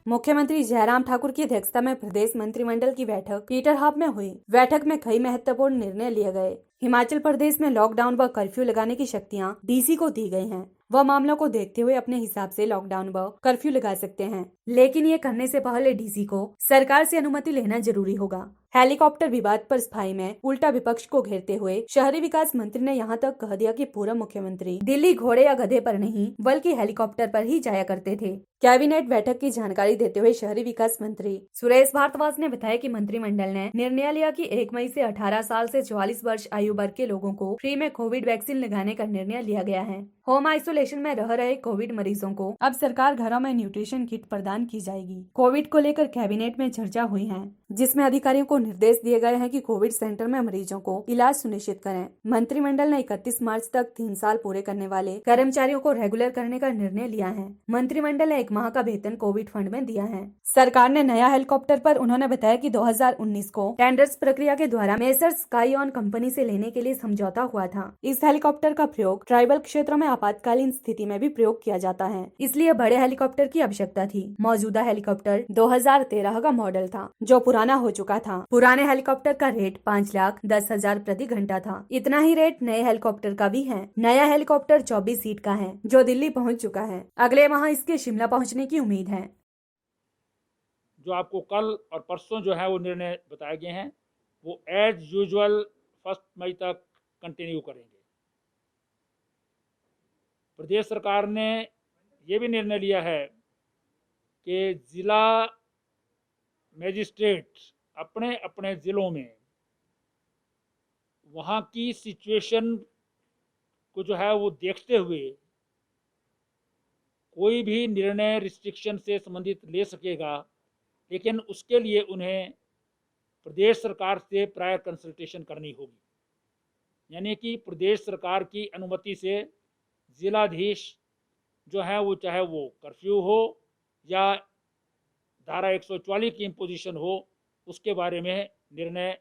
मुख्यमंत्री जयराम ठाकुर की अध्यक्षता में प्रदेश मंत्रिमंडल की बैठक पीटरहाफ में हुई। बैठक में कई महत्वपूर्ण निर्णय लिए गए। हिमाचल प्रदेश में लॉकडाउन व कर्फ्यू लगाने की शक्तियां डीसी को दी गई हैं। वह मामलों को देखते हुए अपने हिसाब से लॉकडाउन व कर्फ्यू लगा सकते हैं, लेकिन ये करने से पहले डीसी को सरकार से अनुमति लेना जरूरी होगा। हेलीकॉप्टर विवाद पर सफाई में उल्टा विपक्ष को घेरते हुए शहरी विकास मंत्री ने यहां तक कह दिया कि पूर्व मुख्यमंत्री दिल्ली घोड़े या गधे पर नहीं बल्कि हेलीकॉप्टर पर ही जाया करते थे। कैबिनेट बैठक की जानकारी देते हुए शहरी विकास मंत्री सुरेश भारद्वाज ने बताया कि मंत्रिमंडल ने निर्णय लिया कि 1 मई से 18 साल से 44 वर्ष आयु वर्ग के लोगों को फ्री में कोविड वैक्सीन लगाने का निर्णय लिया गया है। होम आइसोलेशन में रह रहे कोविड मरीजों को अब सरकार घरों में न्यूट्रिशन किट प्रदान की जाएगी। कोविड को लेकर कैबिनेट में चर्चा हुई है, जिसमें अधिकारियों को निर्देश दिए गए हैं कि कोविड सेंटर में मरीजों को इलाज सुनिश्चित करें। मंत्रिमंडल ने 31 मार्च तक 3 साल पूरे करने वाले कर्मचारियों को रेगुलर करने का निर्णय लिया है। मंत्रिमंडल ने 1 माह का वेतन कोविड फंड में दिया है। सरकार ने नया हेलीकॉप्टर पर उन्होंने बताया कि 2019 को टेंडर्स प्रक्रिया के द्वारा मेसर्स स्काईऑन कंपनी से लेने के लिए समझौता हुआ था। इस हेलीकॉप्टर का प्रयोग ट्राइबल क्षेत्रों में आपातकालीन स्थिति में भी प्रयोग किया जाता है, इसलिए बड़े हेलीकॉप्टर की आवश्यकता थी। मौजूदा हेलीकॉप्टर 2013 का मॉडल था, जो पुराना हो चुका था। पुराने हेलीकॉप्टर का रेट 5,10,000 प्रति घंटा था। इतना ही रेट नए हेलीकॉप्टर का भी है। नया हेलीकॉप्टर 24 सीट का है, जो दिल्ली पहुंच चुका है। अगले माह इसके शिमला पहुंचने की उम्मीद है। जो आपको कल और परसों जो है वो निर्णय बताए गए हैं, वो एज यूजुअल 1 मई तक कंटिन्यू करेंगे। प्रदेश सरकार ने ये भी निर्णय लिया है कि जिला मजिस्ट्रेट अपने अपने ज़िलों में वहाँ की सिचुएशन को जो है वो देखते हुए कोई भी निर्णय रिस्ट्रिक्शन से संबंधित ले सकेगा, लेकिन उसके लिए उन्हें प्रदेश सरकार से प्रायर कंसल्टेशन करनी होगी। यानी कि प्रदेश सरकार की अनुमति से जिलाधीश जो है वो, चाहे वो कर्फ्यू हो या धारा 144 की इम्पोजिशन हो, उसके बारे में निर्णय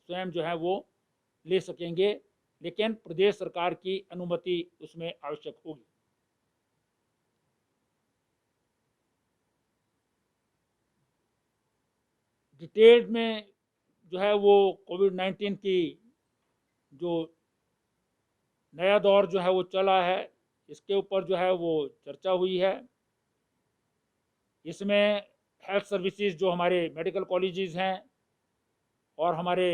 स्वयं जो है वो ले सकेंगे, लेकिन प्रदेश सरकार की अनुमति उसमें आवश्यक होगी। डिटेल में जो है वो कोविड-19 की जो नया दौर जो है वो चला है, इसके ऊपर जो है वो चर्चा हुई है। इसमें हेल्थ सर्विसेज जो हमारे मेडिकल कॉलेजेस हैं और हमारे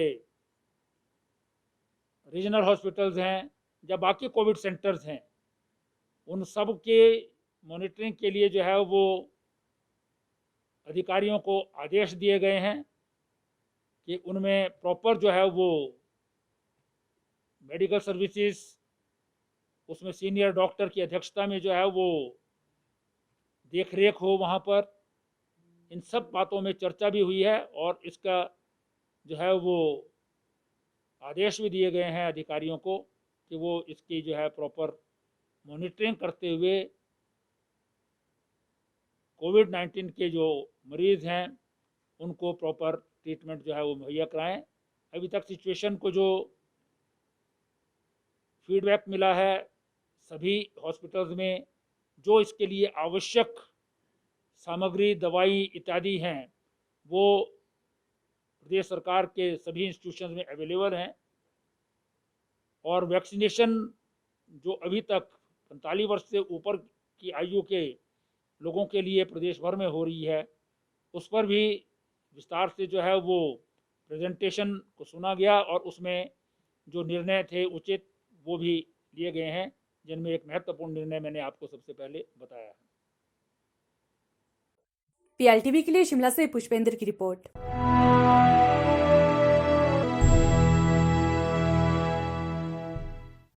रीजनल हॉस्पिटल्स हैं या बाकी कोविड सेंटर्स हैं, उन सब के मॉनिटरिंग के लिए जो है वो अधिकारियों को आदेश दिए गए हैं कि उनमें प्रॉपर जो है वो मेडिकल सर्विसेज, उसमें सीनियर डॉक्टर की अध्यक्षता में जो है वो देख रेख हो वहाँ पर। इन सब बातों में चर्चा भी हुई है और इसका जो है वो आदेश भी दिए गए हैं अधिकारियों को कि वो इसकी जो है प्रॉपर मॉनिटरिंग करते हुए कोविड-19 के जो मरीज़ हैं उनको प्रॉपर ट्रीटमेंट जो है वो मुहैया कराएं। अभी तक सिचुएशन को जो फीडबैक मिला है, सभी हॉस्पिटल्स में जो इसके लिए आवश्यक सामग्री, दवाई इत्यादि हैं, वो प्रदेश सरकार के सभी इंस्टीट्यूशन में अवेलेबल हैं। और वैक्सीनेशन जो अभी तक 45 वर्ष से ऊपर की आयु के लोगों के लिए प्रदेश भर में हो रही है, उस पर भी विस्तार से जो है वो प्रेजेंटेशन को सुना गया और उसमें जो निर्णय थे उचित वो भी लिए गए हैं, जिनमें एक महत्वपूर्ण निर्णय मैंने आपको सबसे पहले बताया है। PLTV के लिए शिमला से पुष्पेंद्र की रिपोर्ट।